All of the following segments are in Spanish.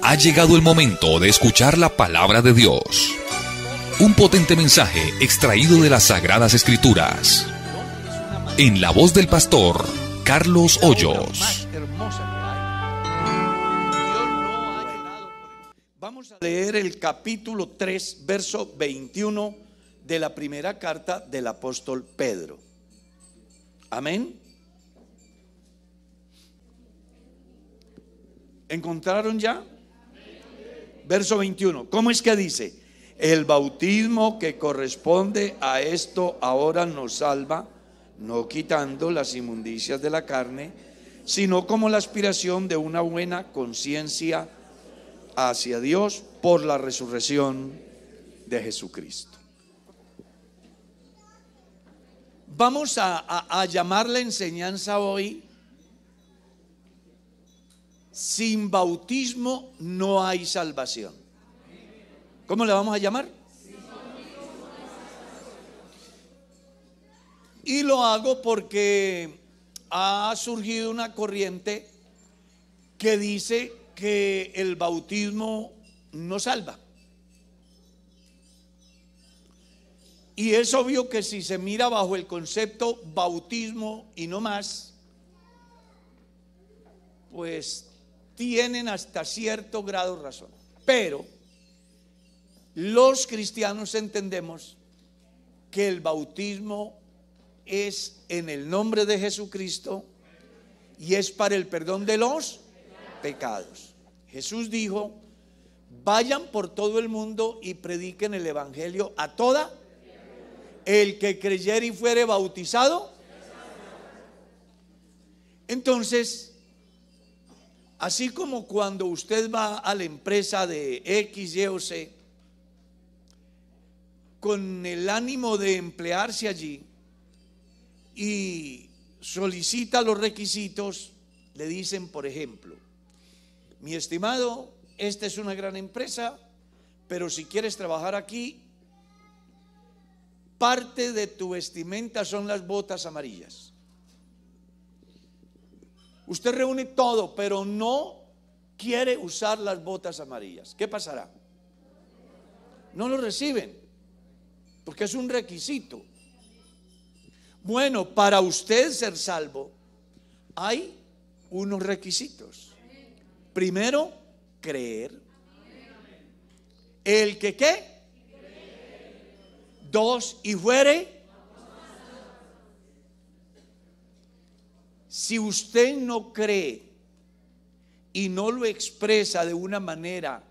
Ha llegado el momento de escuchar la palabra de Dios. Un potente mensaje extraído de las Sagradas Escrituras. En la voz del pastor Carlos Hoyos. Vamos a leer el capítulo 3, verso 21 de la primera carta del apóstol Pedro. Amén. ¿Encontraron ya? Verso 21. ¿Cómo es que dice? El bautismo que corresponde a esto ahora nos salva, no quitando las inmundicias de la carne, sino como la aspiración de una buena conciencia hacia Dios por la resurrección de Jesucristo. Vamos a llamar la enseñanza hoy: sin bautismo no hay salvación. ¿Cómo le vamos a llamar? Y lo hago porque ha surgido una corriente que dice que el bautismo no salva. Y es obvio que si se mira bajo el concepto bautismo y no más, pues tienen hasta cierto grado razón. Pero los cristianos entendemos que el bautismo es en el nombre de Jesucristo y es para el perdón de los pecados. Jesús dijo: vayan por todo el mundo y prediquen el evangelio a toda. El que creyere y fuere bautizado. Entonces, así como cuando usted va a la empresa de X, Y o Z con el ánimo de emplearse allí y solicita los requisitos, le dicen, por ejemplo: mi estimado, esta es una gran empresa, pero si quieres trabajar aquí, parte de tu vestimenta son las botas amarillas. Usted reúne todo, pero no quiere usar las botas amarillas. ¿Qué pasará? No lo reciben, porque es un requisito. Bueno, para usted ser salvo hay unos requisitos. Primero, creer. El que ¿qué? Dos, y fuere. Si usted no cree y no lo expresa de una manera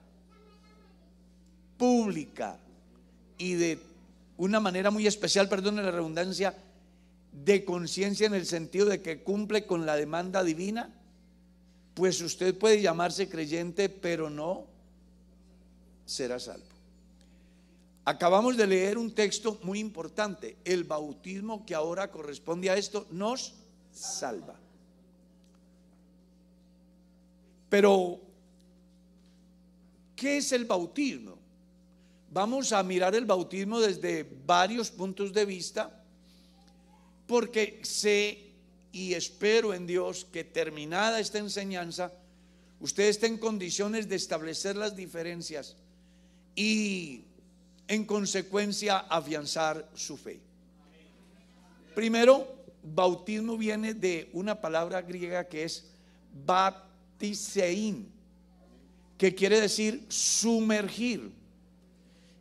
pública y de una manera muy especial, perdone la redundancia, de conciencia en el sentido de que cumple con la demanda divina, pues usted puede llamarse creyente, pero no será salvo. Acabamos de leer un texto muy importante: el bautismo que ahora corresponde a esto nos salva. Pero, ¿qué es el bautismo? Vamos a mirar el bautismo desde varios puntos de vista, porque sé y espero en Dios que, terminada esta enseñanza, usted esté en condiciones de establecer las diferencias y en consecuencia afianzar su fe. Primero, bautismo viene de una palabra griega que es baptisein, que quiere decir sumergir,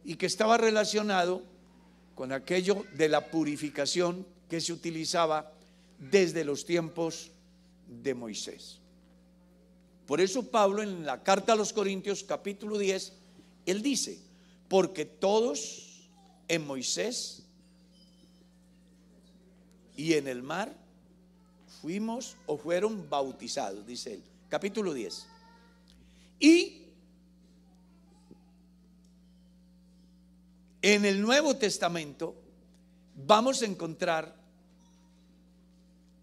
y que estaba relacionado con aquello de la purificación que se utilizaba desde los tiempos de Moisés. Por eso Pablo, en la carta a los Corintios capítulo 10, él dice: porque todos en Moisés y en el mar fuimos o fueron bautizados, dice él, capítulo 10. Y en el Nuevo Testamento vamos a encontrar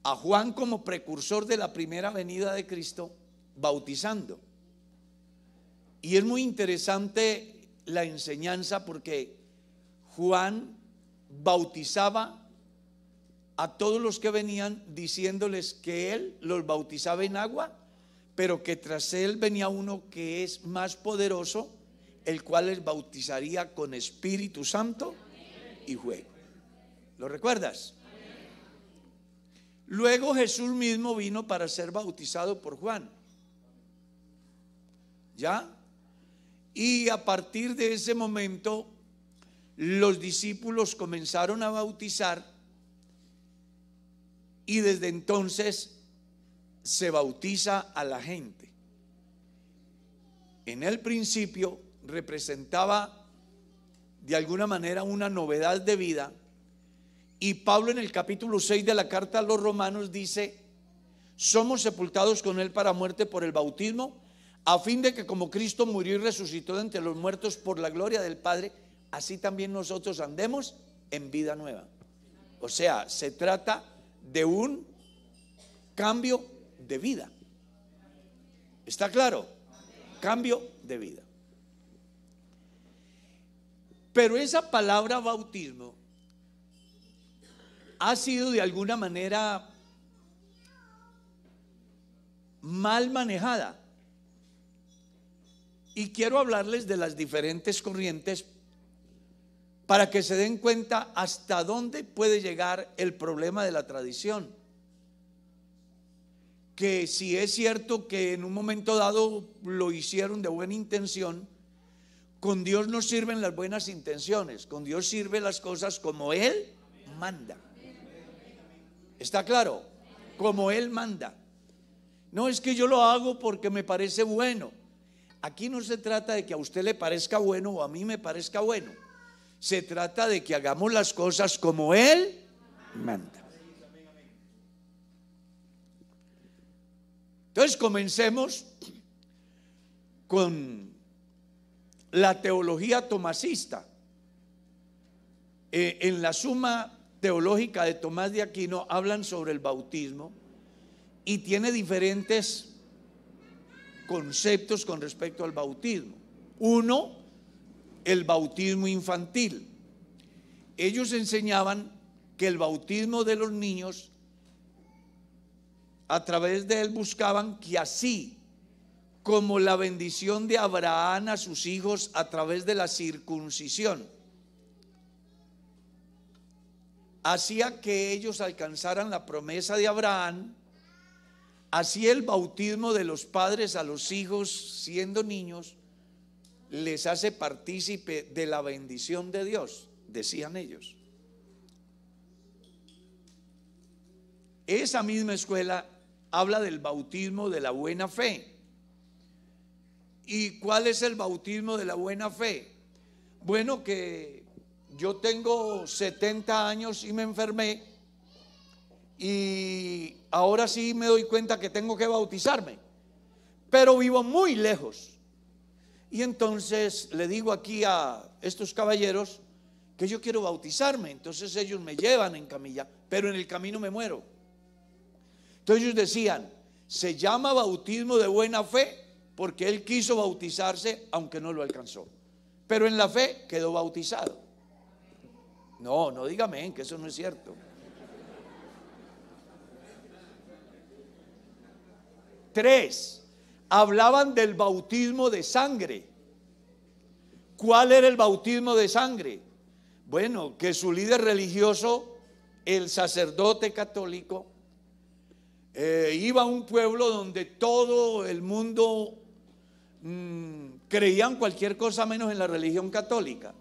a Juan como precursor de la primera venida de Cristo, bautizando. Y es muy interesante la enseñanza, porque Juan bautizaba a todos los que venían diciéndoles que él los bautizaba en agua, pero que tras él venía uno que es más poderoso, el cual les bautizaría con Espíritu Santo y fuego. ¿Lo recuerdas? Luego Jesús mismo vino para ser bautizado por Juan. ¿Ya? Y a partir de ese momento los discípulos comenzaron a bautizar, y desde entonces se bautiza a la gente. En el principio representaba de alguna manera una novedad de vida, y Pablo en el capítulo 6 de la carta a los Romanos dice: somos sepultados con él para muerte por el bautismo, a fin de que como Cristo murió y resucitó de entre los muertos por la gloria del Padre, así también nosotros andemos en vida nueva. O sea, se trata de un cambio de vida. ¿Está claro? Cambio de vida. Pero esa palabra bautismo ha sido de alguna manera mal manejada, y quiero hablarles de las diferentes corrientes para que se den cuenta hasta dónde puede llegar el problema de la tradición. Que si es cierto que en un momento dado lo hicieron de buena intención, con Dios no sirven las buenas intenciones, con Dios sirven las cosas como Él manda. ¿Está claro? Como Él manda. No es que yo lo hago porque me parece bueno. Aquí no se trata de que a usted le parezca bueno o a mí me parezca bueno. Se trata de que hagamos las cosas como Él manda. Entonces comencemos con la teología tomasista. En la Suma Teológica de Tomás de Aquino hablan sobre el bautismo y tiene diferentes conceptos con respecto al bautismo. Uno, el bautismo infantil. Ellos enseñaban que el bautismo de los niños, a través de él buscaban que así como la bendición de Abraham a sus hijos a través de la circuncisión hacía que ellos alcanzaran la promesa de Abraham, así el bautismo de los padres a los hijos siendo niños les hace partícipe de la bendición de Dios, decían ellos. Esa misma escuela habla del bautismo de la buena fe. ¿Y cuál es el bautismo de la buena fe? Bueno, que yo tengo 70 años y me enfermé, y ahora sí me doy cuenta que tengo que bautizarme, pero vivo muy lejos. Y entonces le digo aquí a estos caballeros que yo quiero bautizarme. Entonces ellos me llevan en camilla, pero en el camino me muero. Entonces ellos decían: se llama bautismo de buena fe porque él quiso bautizarse aunque no lo alcanzó, pero en la fe quedó bautizado. No, no dígame que eso no es cierto. 3, hablaban del bautismo de sangre. ¿Cuál era el bautismo de sangre? Bueno, que su líder religioso, el sacerdote católico, iba a un pueblo donde todo el mundo creían cualquier cosa menos en la religión católica,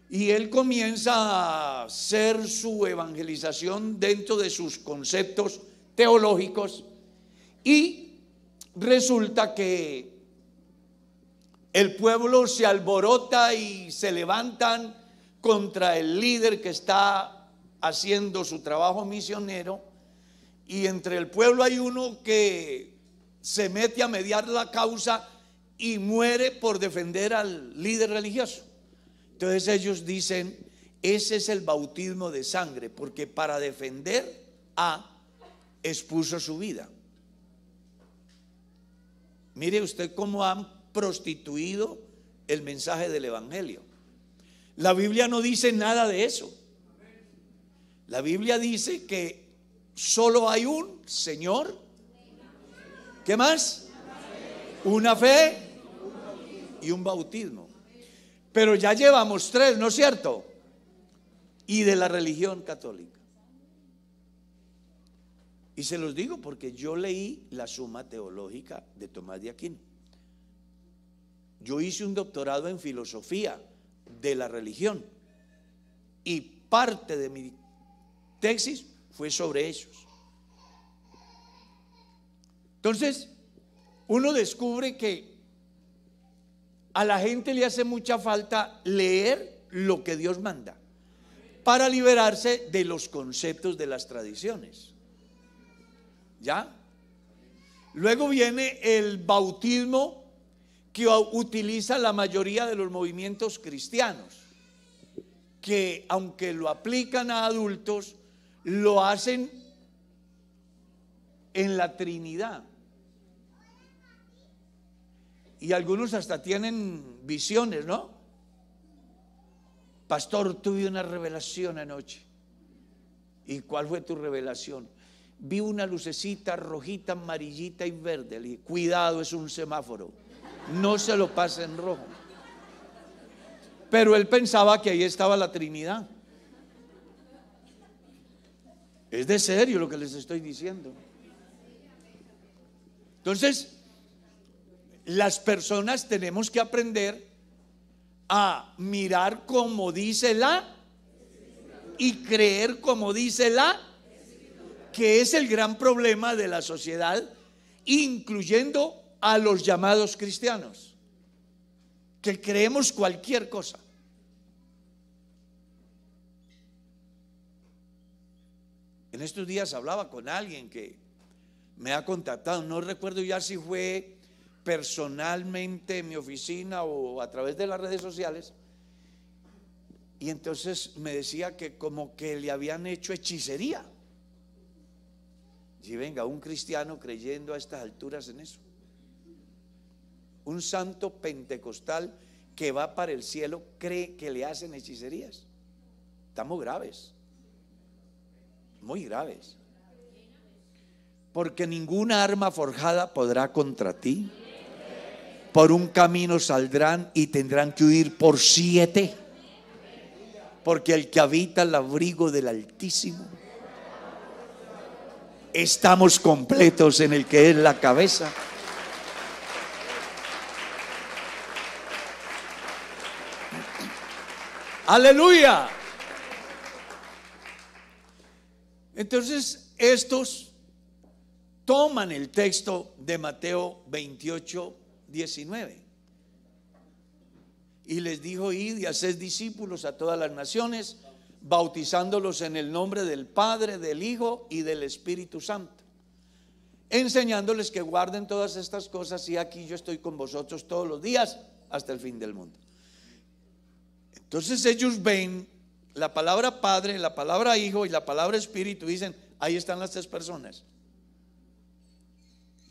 y él comienza a hacer su evangelización dentro de sus conceptos teológicos, y resulta que el pueblo se alborota y se levantan contra el líder que está haciendo su trabajo misionero, y entre el pueblo hay uno que se mete a mediar la causa y muere por defender al líder religioso. Entonces ellos dicen: ese es el bautismo de sangre, porque para defender expuso su vida. Mire usted cómo han prostituido el mensaje del evangelio. La Biblia no dice nada de eso. La Biblia dice que solo hay un Señor ¿Qué más? Una fe y un bautismo. Pero ya llevamos 3, ¿no es cierto? Y de la religión católica. Y se los digo porque yo leí la Suma Teológica de Tomás de Aquino. Yo hice un doctorado en filosofía de la religión y parte de mi tesis fue sobre ellos. Entonces, uno descubre que a la gente le hace mucha falta leer lo que Dios manda para liberarse de los conceptos de las tradiciones. ¿Ya? Luego viene el bautismo que utiliza la mayoría de los movimientos cristianos, que aunque lo aplican a adultos, lo hacen en la Trinidad. Y algunos hasta tienen visiones, ¿no? Pastor, tuve una revelación anoche. ¿Y cuál fue tu revelación? Vi una lucecita rojita, amarillita y verde. Le dije, cuidado, es un semáforo, no se lo pase en rojo. Pero él pensaba que ahí estaba la Trinidad. Es de serio lo que les estoy diciendo. Entonces, las personas tenemos que aprender a mirar como dice la y creer como dice la, que es el gran problema de la sociedad, incluyendo a los llamados cristianos, que creemos cualquier cosa. En estos días hablaba con alguien que me ha contactado, no recuerdo ya si fue personalmente en mi oficina o a través de las redes sociales, y entonces me decía que como que le habían hecho hechicería. Y venga, un cristiano creyendo a estas alturas en eso, un santo pentecostal que va para el cielo cree que le hacen hechicerías. Estamos graves, muy graves, porque ninguna arma forjada podrá contra ti. Por un camino saldrán y tendrán que huir por 7, porque el que habita el abrigo del Altísimo, estamos completos en el que es la cabeza. Aleluya. Entonces estos toman el texto de Mateo 28:19 y les dijo: id y haced discípulos a todas las naciones, bautizándolos en el nombre del Padre, del Hijo y del Espíritu Santo, enseñándoles que guarden todas estas cosas, y aquí yo estoy con vosotros todos los días hasta el fin del mundo. Entonces ellos ven la palabra Padre, la palabra Hijo y la palabra Espíritu y dicen: ahí están las 3 personas.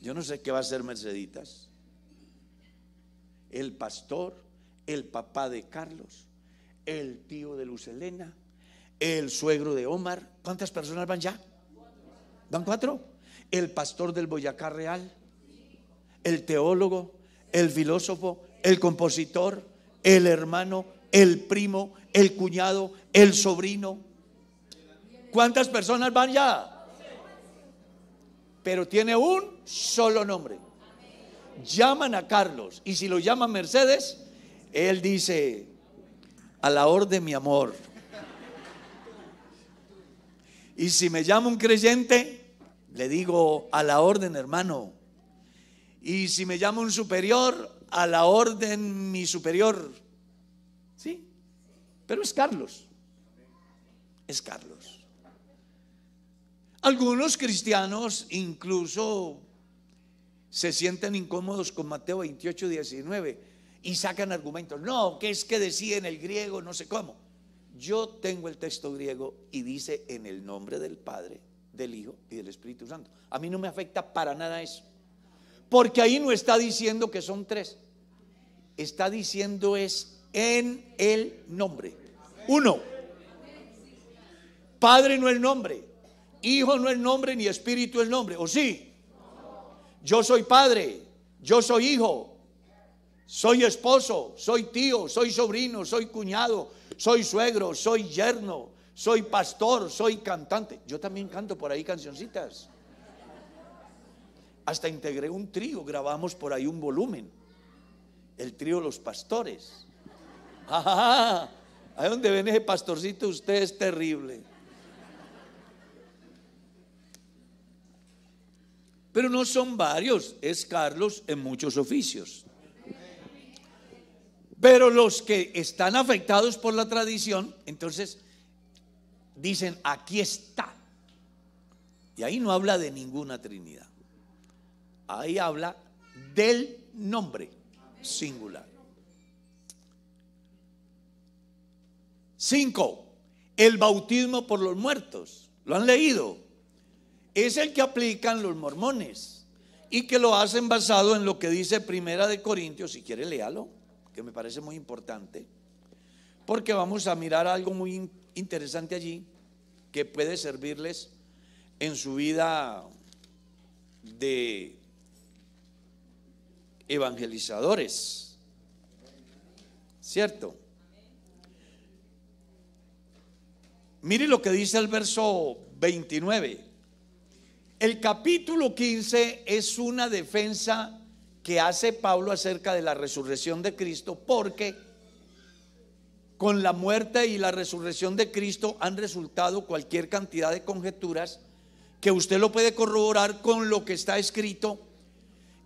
Yo no sé qué va a hacer Merceditas, el pastor, el papá de Carlos, el tío de Luz Helena, el suegro de Omar. ¿Cuántas personas van ya? ¿Van 4? El pastor del Boyacá Real, el teólogo, el filósofo, el compositor, el hermano, el primo, el cuñado, el sobrino. ¿Cuántas personas van ya? Pero tiene un solo nombre. Llaman a Carlos, y si lo llaman Mercedes, él dice: a la orden, mi amor. Y si me llama un creyente, le digo: a la orden, hermano. Y si me llama un superior, a la orden, mi superior. Sí, pero es Carlos. Es Carlos. Algunos cristianos incluso se sienten incómodos con Mateo 28:19 y sacan argumentos. No, que es que decía en el griego, no sé cómo. Yo tengo el texto griego y dice: en el nombre del Padre, del Hijo y del Espíritu Santo. A mí no me afecta para nada eso, porque ahí no está diciendo que son 3. Está diciendo es en el nombre. 1. Padre no es nombre, Hijo no es nombre, ni Espíritu es nombre, ¿o sí? Yo soy padre, yo soy hijo, soy esposo, soy tío, soy sobrino, soy cuñado, soy suegro, soy yerno, soy pastor, soy cantante. Yo también canto por ahí cancioncitas. Hasta integré un trío, grabamos por ahí un volumen, el trío Los Pastores. Ajá, ahí donde ven ese pastorcito, usted es terrible. Pero no son varios, es Carlos en muchos oficios. Pero los que están afectados por la tradición, entonces dicen, aquí está. Y ahí no habla de ninguna Trinidad. Ahí habla del nombre singular. 5. El bautismo por los muertos. ¿Lo han leído? Es el que aplican los mormones y que lo hacen basado en lo que dice Primera de Corintios. Si quiere, léalo, que me parece muy importante, porque vamos a mirar algo muy interesante allí que puede servirles en su vida de evangelizadores, ¿cierto? Mire lo que dice el verso 29. El capítulo 15 es una defensa que hace Pablo acerca de la resurrección de Cristo, porque con la muerte y la resurrección de Cristo han resultado cualquier cantidad de conjeturas que usted lo puede corroborar con lo que está escrito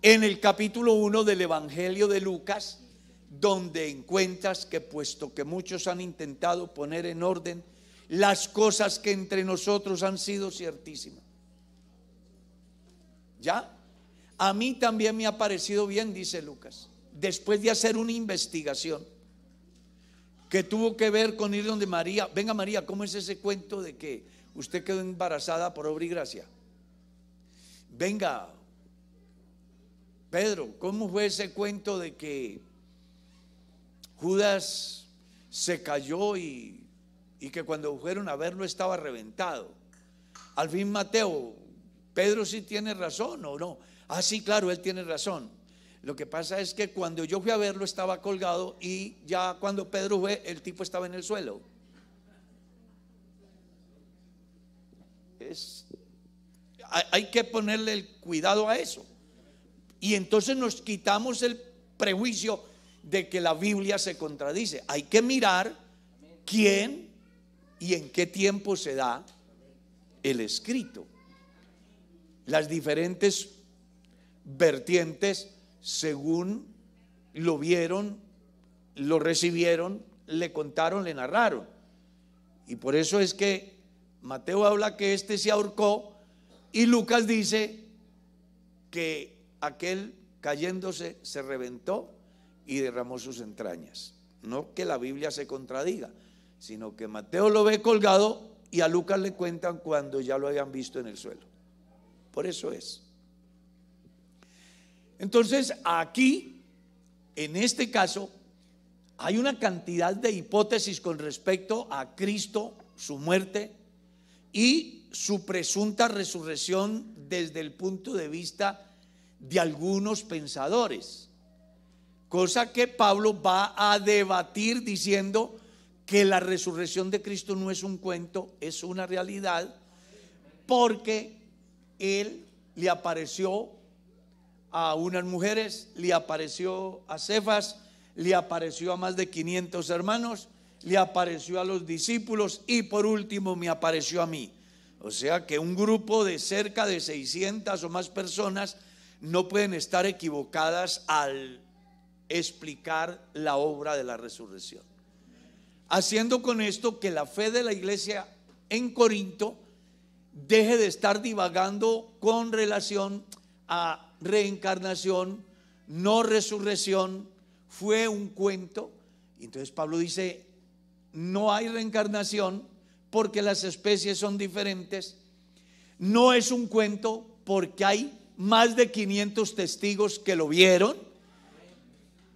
en el capítulo 1 del Evangelio de Lucas, donde encuentras que puesto que muchos han intentado poner en orden las cosas que entre nosotros han sido ciertísimas. ¿Ya? A mí también me ha parecido bien, dice Lucas, después de hacer una investigación que tuvo que ver con ir donde María. Venga, María, ¿cómo es ese cuento de que usted quedó embarazada por obra y gracia? Venga, Pedro, ¿cómo fue ese cuento de que Judas se cayó y que cuando fueron a verlo estaba reventado? Al fin, Mateo, ¿Pedro sí tiene razón o no? Ah, sí, claro, él tiene razón. Lo que pasa es que cuando yo fui a verlo estaba colgado, y ya cuando Pedro fue, el tipo estaba en el suelo. Hay que ponerle el cuidado a eso. Y entonces nos quitamos el prejuicio de que la Biblia se contradice. Hay que mirar quién y en qué tiempo se da el escrito. Las diferentes vertientes, según lo vieron, lo recibieron, le contaron, le narraron. Y por eso es que Mateo habla que este se ahorcó, y Lucas dice que aquel cayéndose se reventó y derramó sus entrañas. No que la Biblia se contradiga, sino que Mateo lo ve colgado y a Lucas le cuentan cuando ya lo habían visto en el suelo. Por eso es. Entonces, aquí, en este caso, hay una cantidad de hipótesis con respecto a Cristo, su muerte y su presunta resurrección desde el punto de vista de algunos pensadores, cosa que Pablo va a debatir diciendo que la resurrección de Cristo no es un cuento, es una realidad, porque él le apareció a unas mujeres, le apareció a Cefas, le apareció a más de 500 hermanos, le apareció a los discípulos y por último me apareció a mí. O sea que un grupo de cerca de 600 o más personas no pueden estar equivocadas al explicar la obra de la resurrección, haciendo con esto que la fe de la iglesia en Corinto deje de estar divagando con relación a reencarnación, no resurrección, fue un cuento. Entonces Pablo dice, no hay reencarnación porque las especies son diferentes, no es un cuento porque hay más de 500 testigos que lo vieron,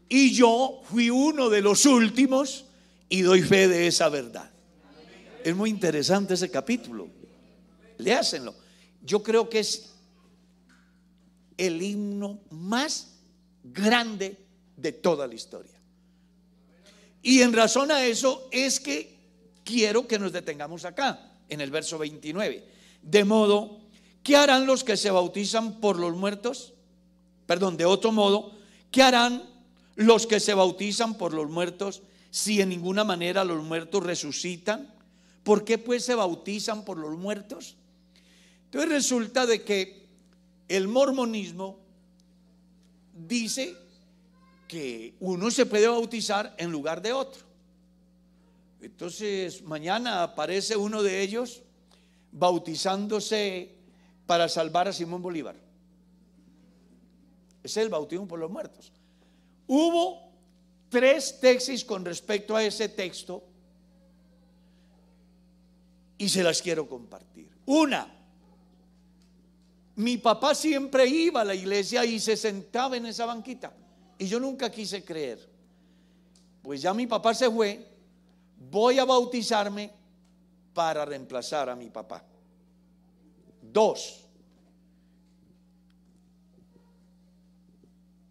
y yo fui uno de los últimos y doy fe de esa verdad. Es muy interesante ese capítulo, léasenlo. Yo creo que es el himno más grande de toda la historia. Y en razón a eso es que quiero que nos detengamos acá, en el verso 29. De modo, ¿qué harán los que se bautizan por los muertos? Perdón, de otro modo, ¿qué harán los que se bautizan por los muertos si en ninguna manera los muertos resucitan? ¿Por qué pues se bautizan por los muertos? Entonces resulta de que el mormonismo dice que uno se puede bautizar en lugar de otro. Entonces mañana aparece uno de ellos bautizándose para salvar a Simón Bolívar. Ese es el bautismo por los muertos. Hubo 3 tesis con respecto a ese texto y se las quiero compartir. Una, mi papá siempre iba a la iglesia y se sentaba en esa banquita y yo nunca quise creer. Pues ya mi papá se fue, voy a bautizarme para reemplazar a mi papá. 2,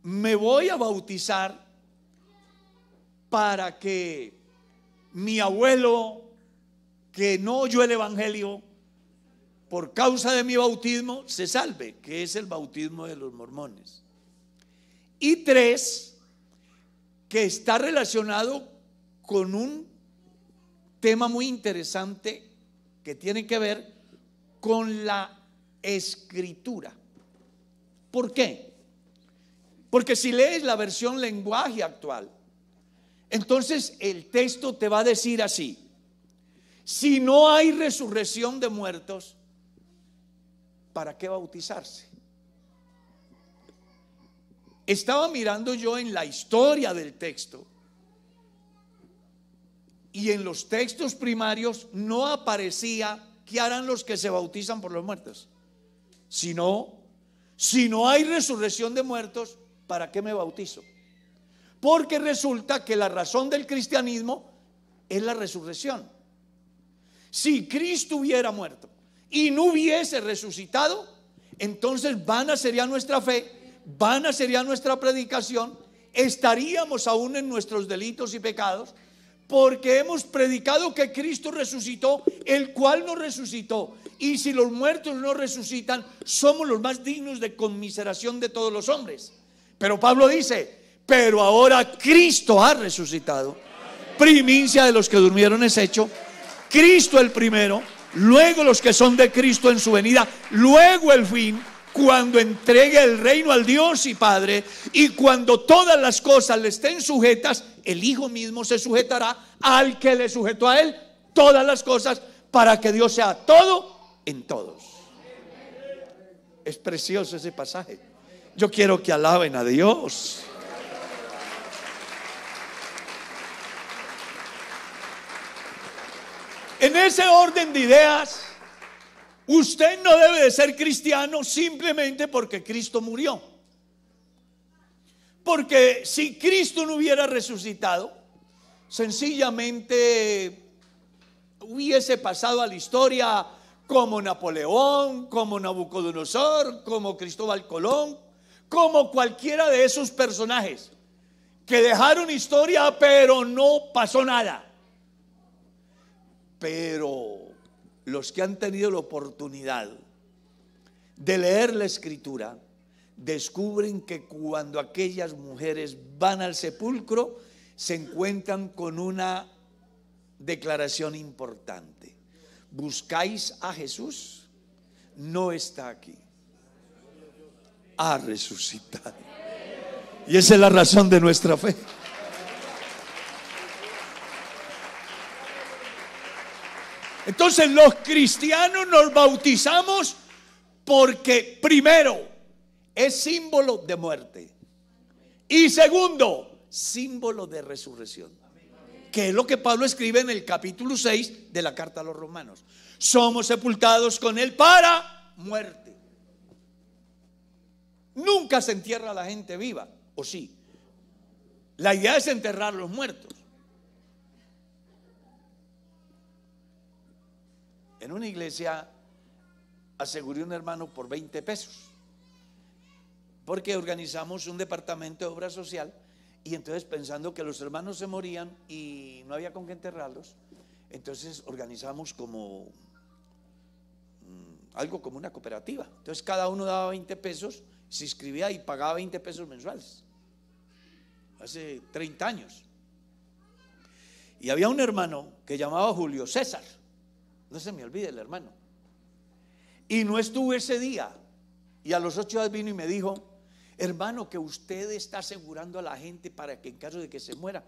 me voy a bautizar para que mi abuelo, que no oyó el evangelio, por causa de mi bautismo se salve, que es el bautismo de los mormones. Y 3, que está relacionado con un tema muy interesante que tiene que ver con la escritura. ¿Por qué? Porque si lees la versión lenguaje actual, entonces el texto te va a decir así: si no hay resurrección de muertos, ¿para qué bautizarse? Estaba mirando yo en la historia del texto y en los textos primarios no aparecía qué harán los que se bautizan por los muertos. Si no hay resurrección de muertos, ¿para qué me bautizo? Porque resulta que la razón del cristianismo es la resurrección. Si Cristo hubiera muerto y no hubiese resucitado, entonces vana sería nuestra fe, vana sería nuestra predicación, estaríamos aún en nuestros delitos y pecados, porque hemos predicado que Cristo resucitó, el cual nos resucitó. Y si los muertos no resucitan, somos los más dignos de conmiseración de todos los hombres. Pero Pablo dice: pero ahora Cristo ha resucitado, primicia de los que durmieron es hecho, Cristo el primero, luego los que son de Cristo en su venida, luego el fin, cuando entregue el reino al Dios y Padre, y cuando todas las cosas le estén sujetas, el Hijo mismo se sujetará al que le sujetó a él todas las cosas, para que Dios sea todo en todos. Es precioso ese pasaje. Yo quiero que alaben a Dios. En ese orden de ideas, usted no debe de ser cristiano simplemente porque Cristo murió. Porque si Cristo no hubiera resucitado, sencillamente hubiese pasado a la historia como Napoleón, como Nabucodonosor, como Cristóbal Colón, como cualquiera de esos personajes que dejaron historia pero no pasó nada. Pero los que han tenido la oportunidad de leer la escritura descubren que cuando aquellas mujeres van al sepulcro se encuentran con una declaración importante: buscáis a Jesús, no está aquí, ha resucitado. Y esa es la razón de nuestra fe. Entonces los cristianos nos bautizamos porque primero es símbolo de muerte y segundo, símbolo de resurrección, que es lo que Pablo escribe en el capítulo 6 de la carta a los Romanos. Somos sepultados con él para muerte. Nunca se entierra a la gente viva, ¿o sí? La idea es enterrar a los muertos. En una iglesia aseguré a un hermano por 20 pesos porque organizamos un departamento de obra social y entonces pensando que los hermanos se morían y no había con qué enterrarlos, entonces organizamos como algo como una cooperativa. Entonces cada uno daba 20 pesos, se inscribía y pagaba 20 pesos mensuales. Hace 30 años. Y había un hermano que llamaba Julio César, no se me olvide el hermano, y no estuve ese día, y a los 8 días vino y me dijo: hermano, que usted está asegurando a la gente para que en caso de que se muera.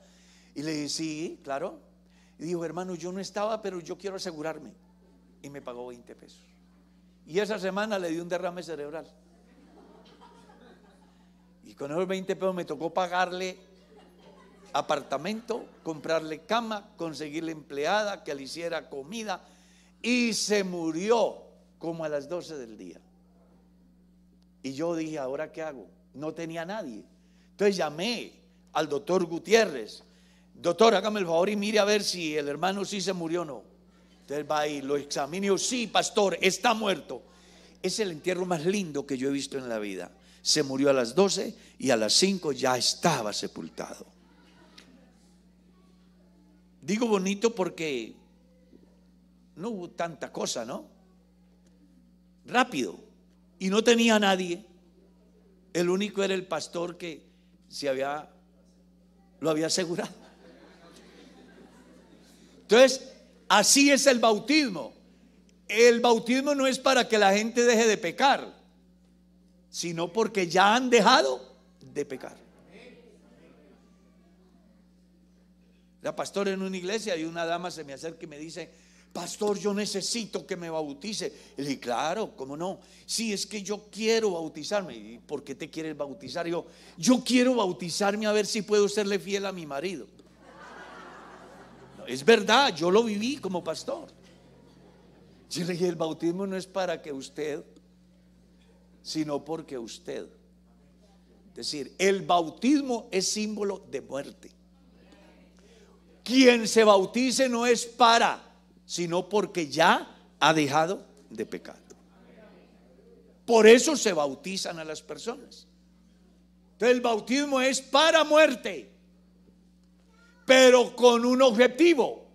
Y le dije: sí, claro. Y dijo: hermano, yo no estaba, pero yo quiero asegurarme. Y me pagó 20 pesos. Y esa semana le di un derrame cerebral. Y con esos 20 pesos me tocó pagarle apartamento, comprarle cama, conseguirle empleada que le hiciera comida, y se murió como a las 12 del día. Y yo dije: ¿ahora qué hago? No tenía nadie. Entonces llamé al doctor Gutiérrez: doctor, hágame el favor y mire a ver si el hermano sí se murió o no. Entonces va y lo examina y dijo: sí, pastor, está muerto. Es el entierro más lindo que yo he visto en la vida. Se murió a las 12 y a las 5 ya estaba sepultado. Digo bonito porque no hubo tanta cosa, ¿no? Rápido. Y no tenía nadie. El único era el pastor que lo había asegurado. Entonces, así es el bautismo. El bautismo no es para que la gente deje de pecar, sino porque ya han dejado de pecar. Era pastor en una iglesia y una dama se me acerca y me dice: pastor, yo necesito que me bautice. Y le dije: claro, ¿cómo no? Sí, es que yo quiero bautizarme. ¿Y por qué te quieres bautizar? Y yo quiero bautizarme a ver si puedo serle fiel a mi marido. No, es verdad, yo lo viví como pastor. Yo le dije: el bautismo no es para que usted, sino porque usted. Es decir, el bautismo es símbolo de muerte. Quien se bautice no es para, sino porque ya ha dejado de pecar. Por eso se bautizan a las personas. Entonces el bautismo es para muerte, pero con un objetivo: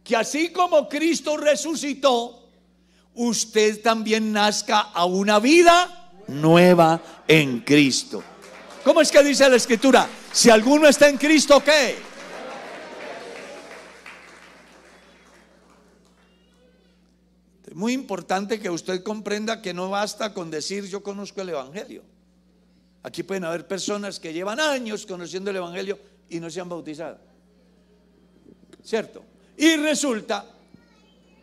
que así como Cristo resucitó, usted también nazca a una vida nueva en Cristo. ¿Cómo es que dice la Escritura? Si alguno está en Cristo, ¿qué? Es muy importante que usted comprenda que no basta con decir: yo conozco el Evangelio. Aquí pueden haber personas que llevan años conociendo el Evangelio y no se han bautizado, ¿cierto? Y resulta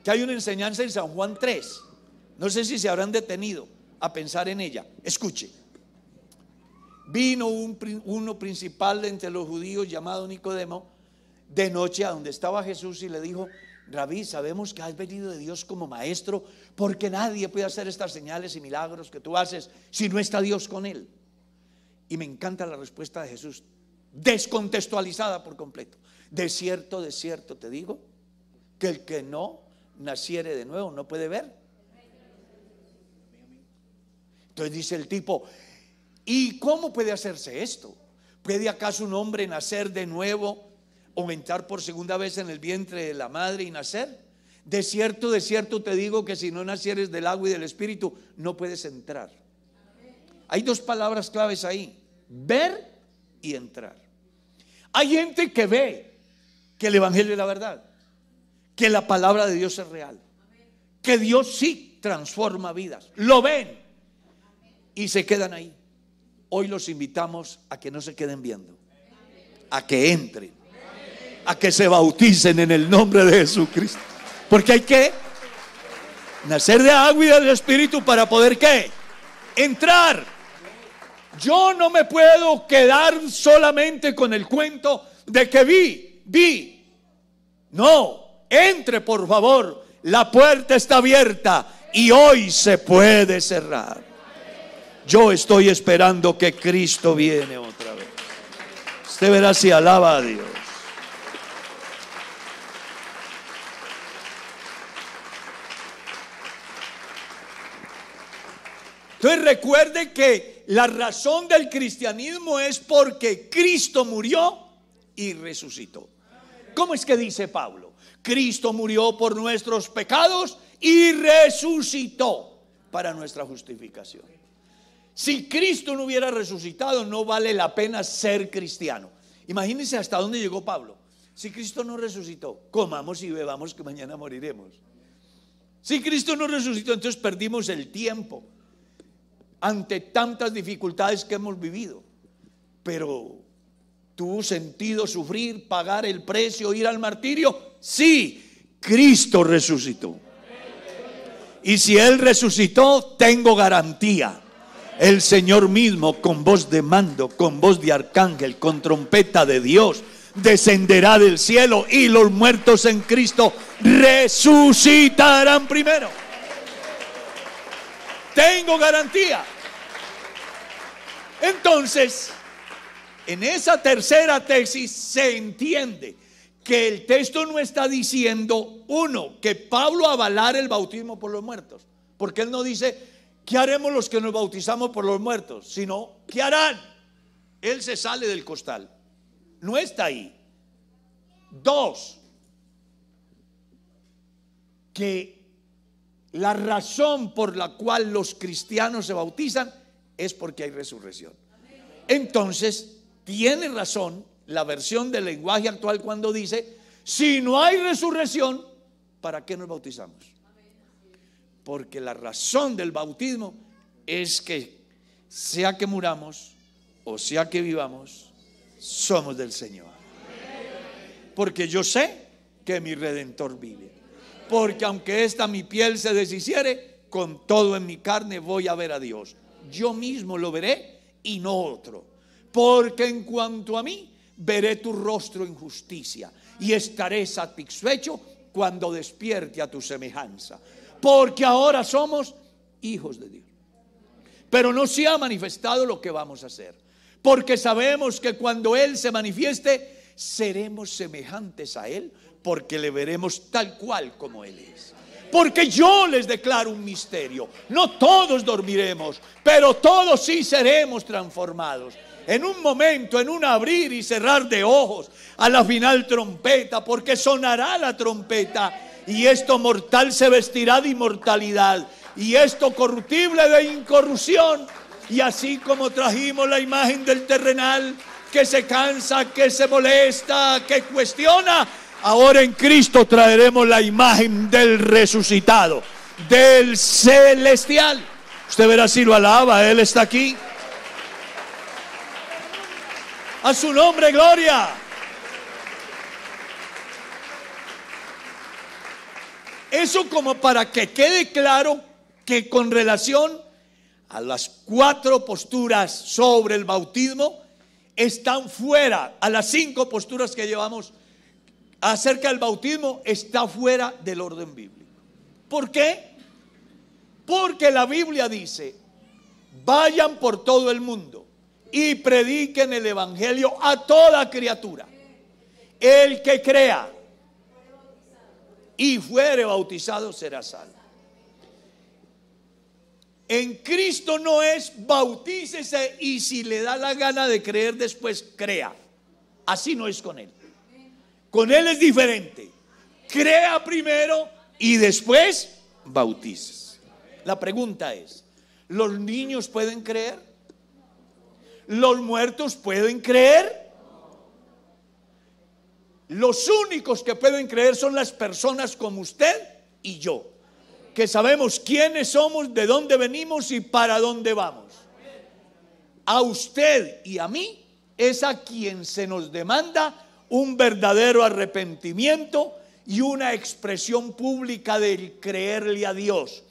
que hay una enseñanza en San Juan 3. No sé si se habrán detenido a pensar en ella. Escuche. Vino uno principal entre los judíos llamado Nicodemo de noche a donde estaba Jesús y le dijo: Rabí, sabemos que has venido de Dios como maestro, porque nadie puede hacer estas señales y milagros que tú haces si no está Dios con él. Y me encanta la respuesta de Jesús, descontextualizada por completo. De cierto te digo, que el que no naciere de nuevo no puede ver. Entonces dice el tipo: ¿y cómo puede hacerse esto? ¿Puede acaso un hombre nacer de nuevo o entrar por segunda vez en el vientre de la madre y nacer? De cierto te digo que si no nacieres del agua y del espíritu, no puedes entrar. Hay dos palabras claves ahí: ver y entrar. Hay gente que ve que el evangelio es la verdad, que la palabra de Dios es real, que Dios sí transforma vidas. Lo ven y se quedan ahí. Hoy los invitamos a que no se queden viendo, a que entren, a que se bauticen en el nombre de Jesucristo. Porque hay que nacer de agua y del espíritu para poder ¿qué? Entrar. Yo no me puedo quedar solamente con el cuento de que vi. No, entre por favor. La puerta está abierta y hoy se puede cerrar. Yo estoy esperando que Cristo viene otra vez. Usted verá si alaba a Dios. Entonces recuerde que la razón del cristianismo es porque Cristo murió y resucitó. ¿Cómo es que dice Pablo? Cristo murió por nuestros pecados y resucitó para nuestra justificación. Si Cristo no hubiera resucitado, no vale la pena ser cristiano. Imagínense hasta dónde llegó Pablo. Si Cristo no resucitó, comamos y bebamos que mañana moriremos. Si Cristo no resucitó, entonces perdimos el tiempo ante tantas dificultades que hemos vivido. Pero ¿tuvo sentido sufrir, pagar el precio, ir al martirio? Sí, Cristo resucitó. Y si Él resucitó, tengo garantía. El Señor mismo, con voz de mando, con voz de arcángel, con trompeta de Dios, descenderá del cielo y los muertos en Cristo resucitarán primero. Tengo garantía. Entonces, en esa tercera tesis se entiende que el texto no está diciendo, uno, que Pablo avalara el bautismo por los muertos, porque él no dice, ¿qué haremos los que nos bautizamos por los muertos? Sino, ¿qué harán? Él se sale del costal. No está ahí. Dos, que la razón por la cual los cristianos se bautizan es porque hay resurrección. Entonces, tiene razón la versión del lenguaje actual cuando dice, si no hay resurrección, ¿para qué nos bautizamos? Porque la razón del bautismo es que sea que muramos o sea que vivamos, somos del Señor. Porque yo sé que mi Redentor vive. Porque aunque esta mi piel se deshiciere, con todo en mi carne voy a ver a Dios. Yo mismo lo veré y no otro. Porque en cuanto a mí, veré tu rostro en justicia y estaré satisfecho cuando despierte a tu semejanza. Porque ahora somos hijos de Dios. Pero no se ha manifestado lo que vamos a hacer. Porque sabemos que cuando Él se manifieste, seremos semejantes a Él, porque le veremos tal cual como Él es. Porque yo les declaro un misterio: no todos dormiremos, pero todos sí seremos transformados. En un momento, en un abrir y cerrar de ojos, a la final trompeta, porque sonará la trompeta, y esto mortal se vestirá de inmortalidad, y esto corruptible de incorrupción. Y así como trajimos la imagen del terrenal, que se cansa, que se molesta, que cuestiona, ahora en Cristo traeremos la imagen del resucitado, del celestial. Usted verá si lo alaba, Él está aquí. A su nombre, gloria. Eso como para que quede claro que con relación a las 4 posturas sobre el bautismo, están fuera, a las 5 posturas que llevamos acerca del bautismo, está fuera del orden bíblico. ¿Por qué? Porque la Biblia dice, vayan por todo el mundo y prediquen el evangelio a toda criatura. El que crea y fuere bautizado será salvo. En Cristo no es bautícese y si le da la gana de creer después crea. Así no es con Él. Con Él es diferente. Crea primero y después bautices. La pregunta es, ¿los niños pueden creer? ¿Los muertos pueden creer? Los únicos que pueden creer son las personas como usted y yo, que sabemos quiénes somos, de dónde venimos y para dónde vamos. A usted y a mí es a quien se nos demanda un verdadero arrepentimiento y una expresión pública del creerle a Dios.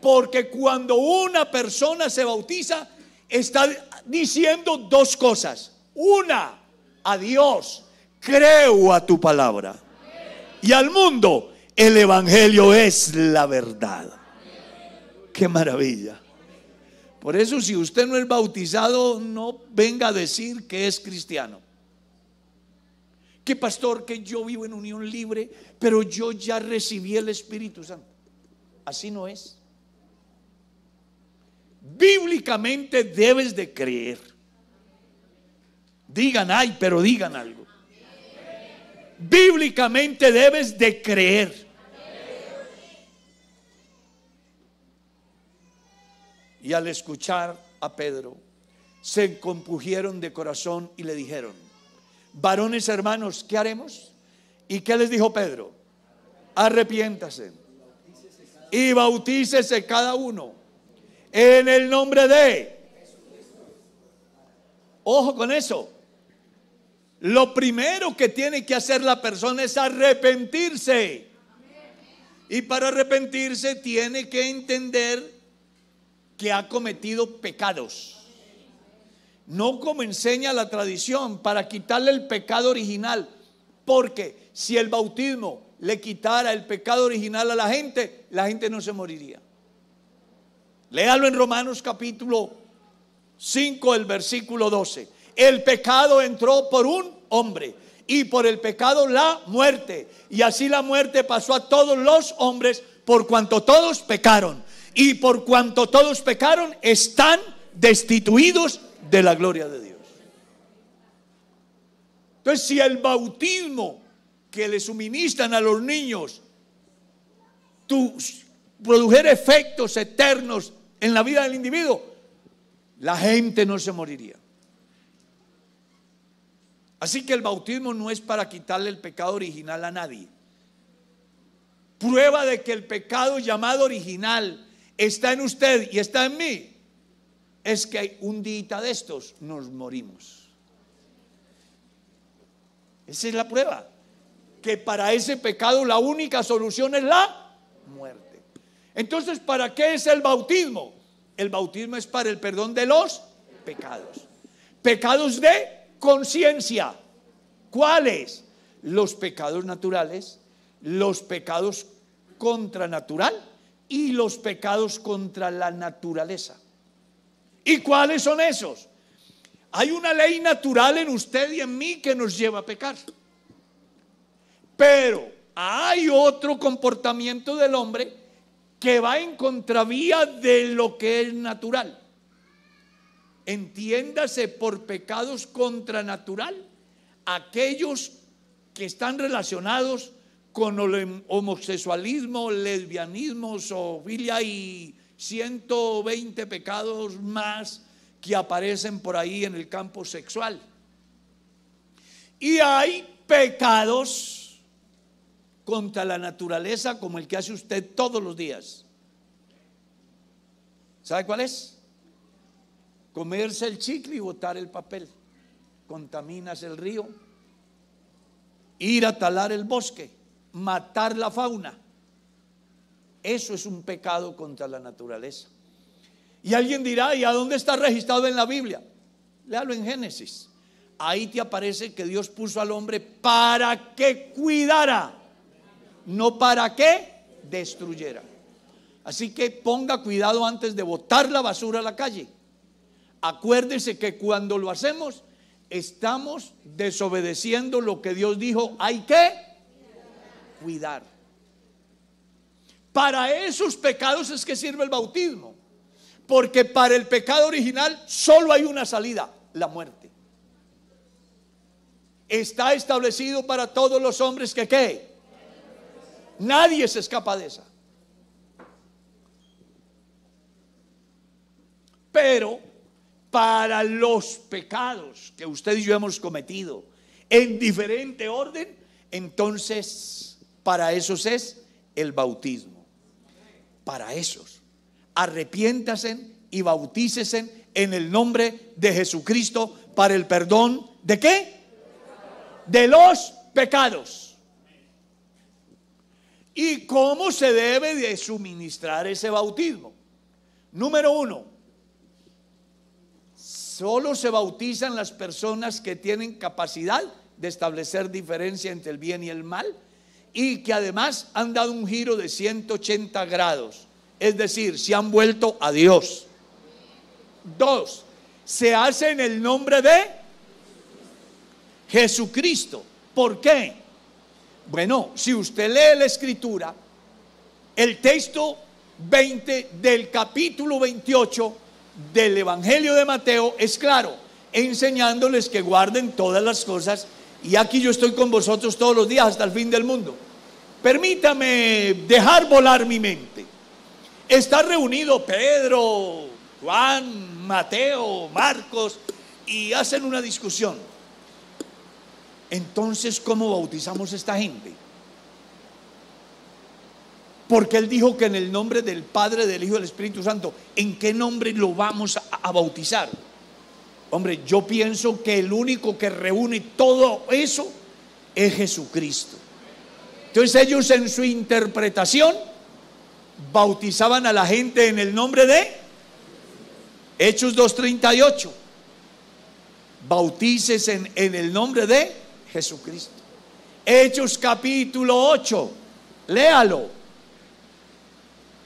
Porque cuando una persona se bautiza, está diciendo 2 cosas. Una, a Dios, creo a tu palabra. Y al mundo, el evangelio es la verdad. Qué maravilla. Por eso, si usted no es bautizado, no venga a decir que es cristiano. Que pastor, que yo vivo en unión libre, pero yo ya recibí el Espíritu Santo. Así no es. bíblicamente debes de creer. Digan ay, pero digan algo. Bíblicamente debes de creer. Y al escuchar a Pedro, se compungieron de corazón y le dijeron: varones hermanos, ¿qué haremos? ¿Y qué les dijo Pedro? Arrepiéntase y bautícese cada uno en el nombre de. Ojo con eso. Lo primero que tiene que hacer la persona es arrepentirse. Y para arrepentirse tiene que entender que ha cometido pecados. No como enseña la tradición, para quitarle el pecado original. Porque si el bautismo le quitara el pecado original a la gente no se moriría. Léalo en Romanos capítulo 5, el versículo 12. El pecado entró por un hombre, y por el pecado la muerte. Y así la muerte pasó a todos los hombres, por cuanto todos pecaron. Y por cuanto todos pecaron, están destituidos de la gloria de Dios. Entonces, si el bautismo que le suministran a los niños produjera efectos eternos en la vida del individuo, la gente no se moriría. Así que el bautismo no es para quitarle el pecado original a nadie. Prueba de que el pecado llamado original está en usted y está en mí es que un día de estos nos morimos. Esa es la prueba, que para ese pecado la única solución es la muerte. Entonces, ¿para qué es el bautismo? El bautismo es para el perdón de los pecados. Pecados de conciencia. ¿Cuáles? Los pecados naturales, los pecados contra natural y los pecados contra la naturaleza. ¿Y cuáles son esos? Hay una ley natural en usted y en mí que nos lleva a pecar. Pero hay otro comportamiento del hombre que va en contravía de lo que es natural. Entiéndase por pecados contra natural aquellos que están relacionados con el homosexualismo, lesbianismo, zoofilia y 120 pecados más que aparecen por ahí en el campo sexual. Y hay pecados contra la naturaleza como el que hace usted todos los días. ¿Sabe cuál es? Comerse el chicle y botar el papel. Contaminas el río, ir a talar el bosque, matar la fauna. Eso es un pecado contra la naturaleza. Y alguien dirá: ¿y a dónde está registrado en la Biblia? Léalo en Génesis. Ahí te aparece que Dios puso al hombre para que cuidara, no para que destruyera. Así que ponga cuidado antes de botar la basura a la calle. Acuérdese que cuando lo hacemos estamos desobedeciendo lo que Dios dijo hay que cuidar. Para esos pecados es que sirve el bautismo, porque para el pecado original solo hay una salida: la muerte. Está establecido para todos los hombres que ¿qué? Nadie se escapa de esa. Pero para los pecados que usted y yo hemos cometido en diferente orden, entonces para esos es el bautismo. Para esos, arrepiéntase y bautícese en el nombre de Jesucristo para el perdón ¿de qué? De los pecados. ¿Y cómo se debe de suministrar ese bautismo? Número 1, solo se bautizan las personas que tienen capacidad de establecer diferencia entre el bien y el mal, y que además han dado un giro de 180 grados, es decir, se han vuelto a Dios. 2, se hace en el nombre de Jesucristo. ¿Por qué? Bueno, si usted lee la escritura, el texto 20 del capítulo 28 del Evangelio de Mateo es claro, enseñándoles que guarden todas las cosas, y aquí yo estoy con vosotros todos los días hasta el fin del mundo. Permítame dejar volar mi mente. Está reunido Pedro, Juan, Mateo, Marcos, y hacen una discusión. Entonces, ¿cómo bautizamos a esta gente? Porque él dijo que en el nombre del Padre, del Hijo y del Espíritu Santo. ¿En qué nombre lo vamos a bautizar? Hombre, yo pienso que el único que reúne todo eso es Jesucristo. Entonces ellos, en su interpretación, bautizaban a la gente en el nombre de Hechos 2:38. Bautices en el nombre de Jesucristo. Hechos capítulo 8, léalo.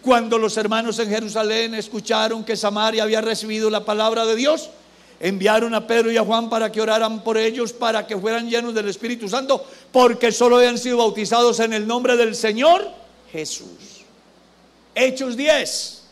Cuando los hermanos en Jerusalén escucharon que Samaria había recibido la palabra de Dios, enviaron a Pedro y a Juan para que oraran por ellos, para que fueran llenos del Espíritu Santo, porque solo habían sido bautizados en el nombre del Señor Jesús. Hechos 10.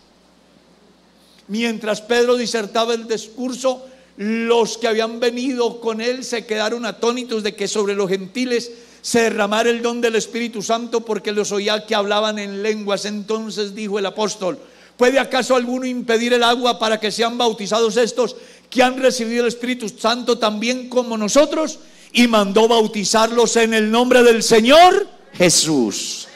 Mientras Pedro disertaba el discurso, los que habían venido con él se quedaron atónitos de que sobre los gentiles se derramara el don del Espíritu Santo, porque los oía que hablaban en lenguas. Entonces dijo el apóstol: ¿puede acaso alguno impedir el agua para que sean bautizados estos que han recibido el Espíritu Santo también como nosotros? Y mandó bautizarlos en el nombre del Señor Jesús.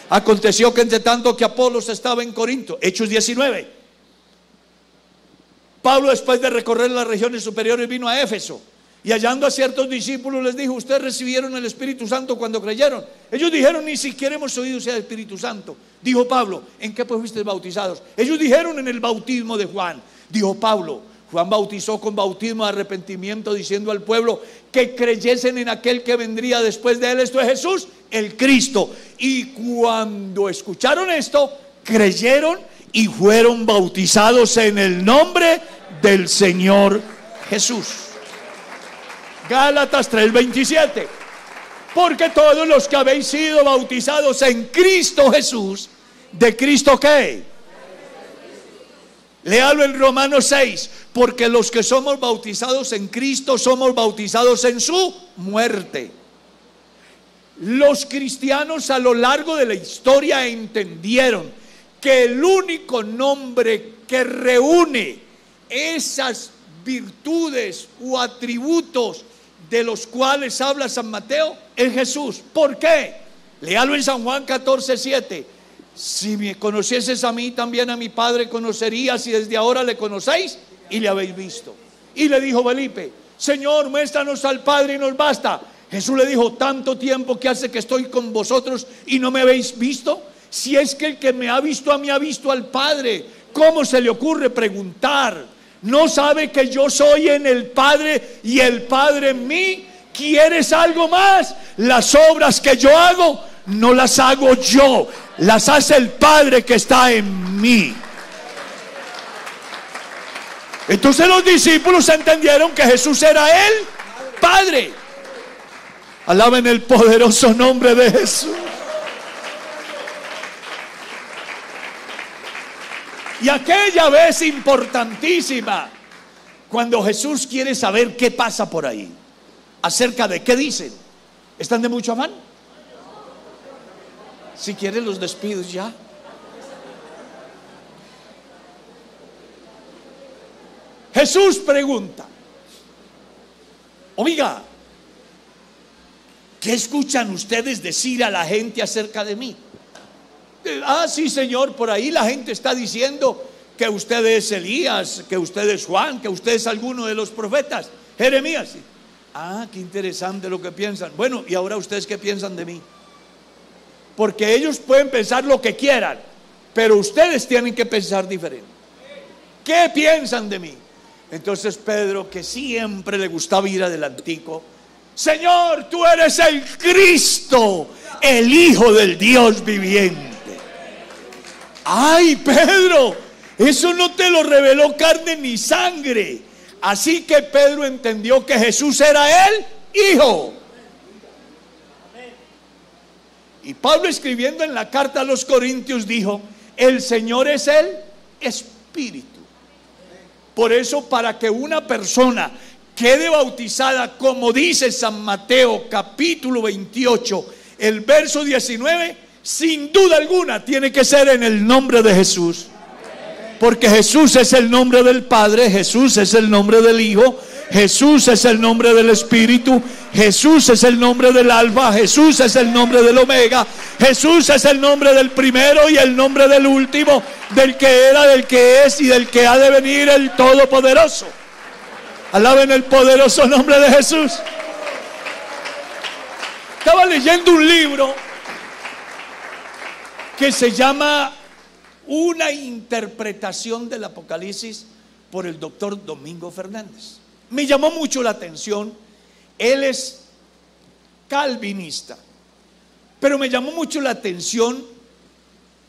Aconteció que entre tanto que Apolos estaba en Corinto, Hechos 19, Pablo, después de recorrer las regiones superiores, vino a Éfeso, y hallando a ciertos discípulos les dijo: ¿ustedes recibieron el Espíritu Santo cuando creyeron? Ellos dijeron: ni siquiera hemos oído sea el Espíritu Santo. Dijo Pablo: ¿en qué pues fuisteis bautizados? Ellos dijeron: en el bautismo de Juan. Dijo Pablo: Juan bautizó con bautismo de arrepentimiento, diciendo al pueblo que creyesen en aquel que vendría después de él, esto es Jesús, el Cristo. Y cuando escucharon esto, creyeron y fueron bautizados en el nombre del Señor Jesús. Gálatas 3:27. Porque todos los que habéis sido bautizados en Cristo Jesús, ¿de Cristo qué? Léalo en Romanos 6. Porque los que somos bautizados en Cristo somos bautizados en su muerte. Los cristianos a lo largo de la historia entendieron que el único nombre que reúne esas virtudes o atributos de los cuales habla San Mateo es Jesús. ¿Por qué? Léalo en San Juan 14:7. Si me conocieses a mí, también a mi Padre conocerías, y desde ahora le conocéis y le habéis visto. Y le dijo Felipe: Señor, muéstranos al Padre y nos basta. Jesús le dijo: tanto tiempo que hace que estoy con vosotros y no me habéis visto. Si es que el que me ha visto a mí ha visto al Padre. ¿Cómo se le ocurre preguntar? ¿No sabe que yo soy en el Padre y el Padre en mí? ¿Quieres algo más? Las obras que yo hago no las hago yo, las hace el Padre que está en mí. Entonces los discípulos entendieron que Jesús era el Padre. Alaben el poderoso nombre de Jesús. Y aquella vez importantísima, cuando Jesús quiere saber qué pasa por ahí, acerca de qué dicen. ¿Están de mucho afán? Si quieren los despido ya. Jesús pregunta: oiga, ¿qué escuchan ustedes decir a la gente acerca de mí? Ah, sí, Señor, por ahí la gente está diciendo que usted es Elías, que usted es Juan, que usted es alguno de los profetas, Jeremías. Ah, qué interesante lo que piensan. Bueno, ¿y ahora ustedes qué piensan de mí? Porque ellos pueden pensar lo que quieran, pero ustedes tienen que pensar diferente. ¿Qué piensan de mí? Entonces Pedro, que siempre le gustaba ir adelantico: Señor, tú eres el Cristo, el Hijo del Dios viviente. Ay, Pedro, eso no te lo reveló carne ni sangre. Así que Pedro entendió que Jesús era el Hijo. Y Pablo, escribiendo en la carta a los Corintios, dijo: el Señor es el Espíritu. Por eso, para que una persona quede bautizada, como dice San Mateo capítulo 28, el verso 19, sin duda alguna tiene que ser en el nombre de Jesús. Porque Jesús es el nombre del Padre, Jesús es el nombre del Hijo, Jesús es el nombre del Espíritu, Jesús es el nombre del Alfa, Jesús es el nombre del Omega, Jesús es el nombre del primero y el nombre del último, del que era, del que es y del que ha de venir, el Todopoderoso. Alaben el poderoso nombre de Jesús. Estaba leyendo un libro que se llama Una interpretación del Apocalipsis por el doctor Domingo Fernández. Me llamó mucho la atención. Él es calvinista, pero me llamó mucho la atención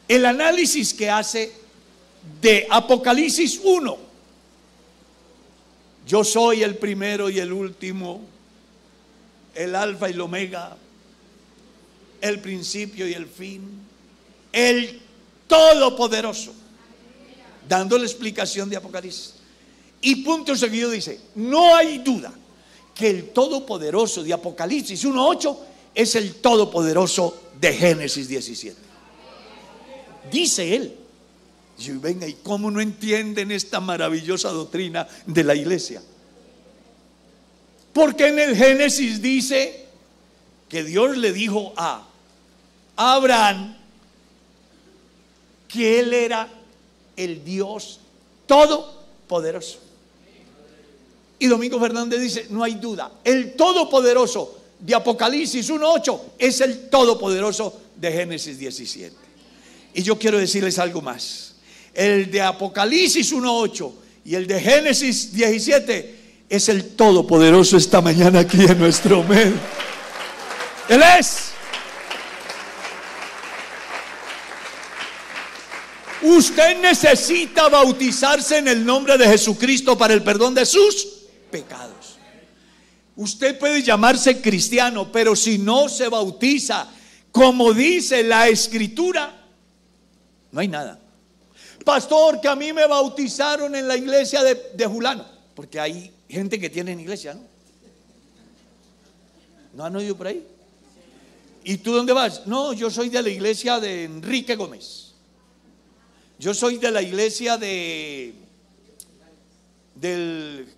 el análisis que hace de Apocalipsis 1. Yo soy el primero y el último, el alfa y el omega, el principio y el fin, el todopoderoso, dando la explicación de Apocalipsis. Y punto seguido dice: no hay duda que el todopoderoso de Apocalipsis 1:8 es el todopoderoso de Génesis 17. Dice él. Y venga, ¿y cómo no entienden esta maravillosa doctrina de la iglesia? Porque en el Génesis dice que Dios le dijo a Abraham que él era el Dios todopoderoso. Y Domingo Fernández dice: no hay duda, el todopoderoso de Apocalipsis 1:8 es el todopoderoso de Génesis 17. Y yo quiero decirles algo más. El de Apocalipsis 1:8 y el de Génesis 17 es el todopoderoso esta mañana aquí en nuestro medio. Él es. Usted necesita bautizarse en el nombre de Jesucristo para el perdón de sus pecados. Usted puede llamarse cristiano, pero si no se bautiza como dice la Escritura, no hay nada. Pastor, que a mí me bautizaron en la iglesia de Julano, porque hay gente que tiene en iglesia, ¿no? ¿No han oído por ahí? ¿Y tú dónde vas? No, yo soy de la iglesia de Enrique Gómez. Yo soy de la iglesia del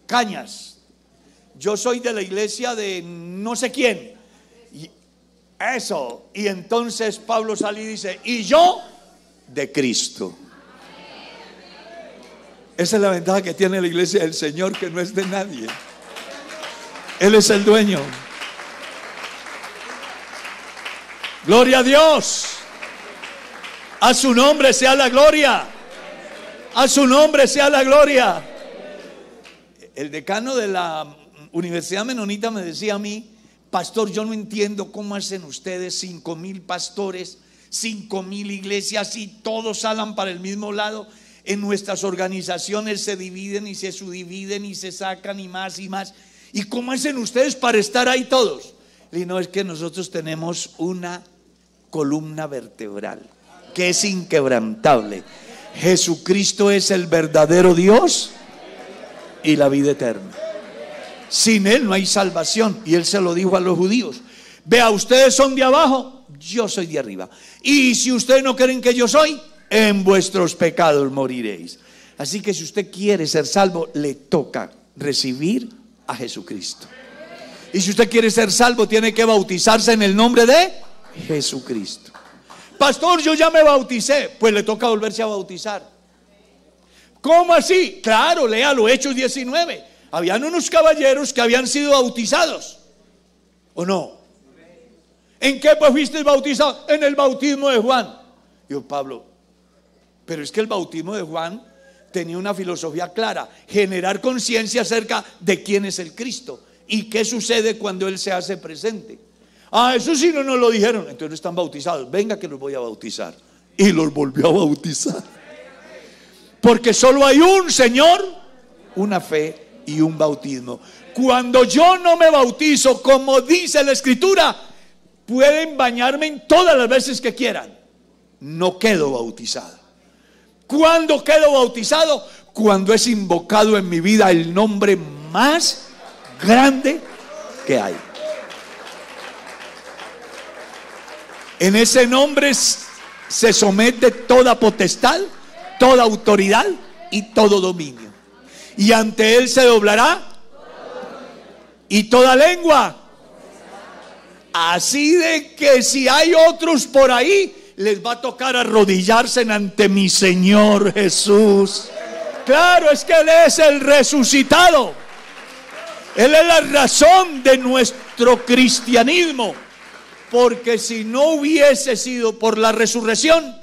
Cañas. Yo soy de la iglesia de no sé quién. Y eso. Y entonces Pablo sale y dice: y yo de Cristo. Esa es la ventaja que tiene la iglesia del Señor, que no es de nadie. Él es el dueño. Gloria a Dios. A su nombre sea la gloria. A su nombre sea la gloria. El decano de la Universidad Menonita me decía a mí: pastor, yo no entiendo cómo hacen ustedes 5,000 pastores, 5,000 iglesias y todos salgan para el mismo lado. En nuestras organizaciones se dividen y se subdividen y se sacan y más y más. ¿Y cómo hacen ustedes para estar ahí todos? Y no, es que nosotros tenemos una columna vertebral que es inquebrantable. Jesucristo es el verdadero Dios y la vida eterna. Sin Él no hay salvación. Y Él se lo dijo a los judíos: vea, ustedes son de abajo, yo soy de arriba. Y si ustedes no creen que yo soy, en vuestros pecados moriréis. Así que si usted quiere ser salvo, le toca recibir a Jesucristo. Y si usted quiere ser salvo, tiene que bautizarse en el nombre de Jesucristo. Pastor, yo ya me bauticé. Pues le toca volverse a bautizar. ¿Cómo así? Claro, léalo, Hechos 19. Habían unos caballeros que habían sido bautizados, ¿o no? ¿En qué pues fuiste bautizado? En el bautismo de Juan. Dijo Pablo: pero es que el bautismo de Juan tenía una filosofía clara: generar conciencia acerca de quién es el Cristo y qué sucede cuando Él se hace presente. Eso sí no nos lo dijeron. Entonces no están bautizados. Venga que los voy a bautizar. Y los volvió a bautizar. Porque solo hay un Señor, una fe y un bautismo. Cuando yo no me bautizo como dice la Escritura, pueden bañarme en todas las veces que quieran, no quedo bautizado. ¿Cuándo quedo bautizado? cuando es invocado en mi vida el nombre más grande que hay. En ese nombre se somete toda potestad, toda autoridad y todo dominio. Y ante él se doblará y toda lengua. Así de que si hay otros por ahí, les va a tocar arrodillarse ante mi Señor Jesús. Claro, es que Él es el resucitado. Él es la razón de nuestro cristianismo. Porque si no hubiese sido por la resurrección,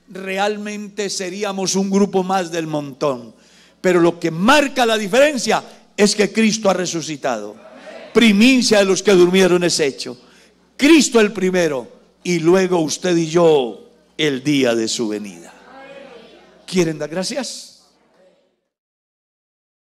realmente seríamos un grupo más del montón. Pero lo que marca la diferencia es que Cristo ha resucitado. Primicia de los que durmieron es hecho. Cristo el primero y luego usted y yo el día de su venida. ¿Quieren dar gracias?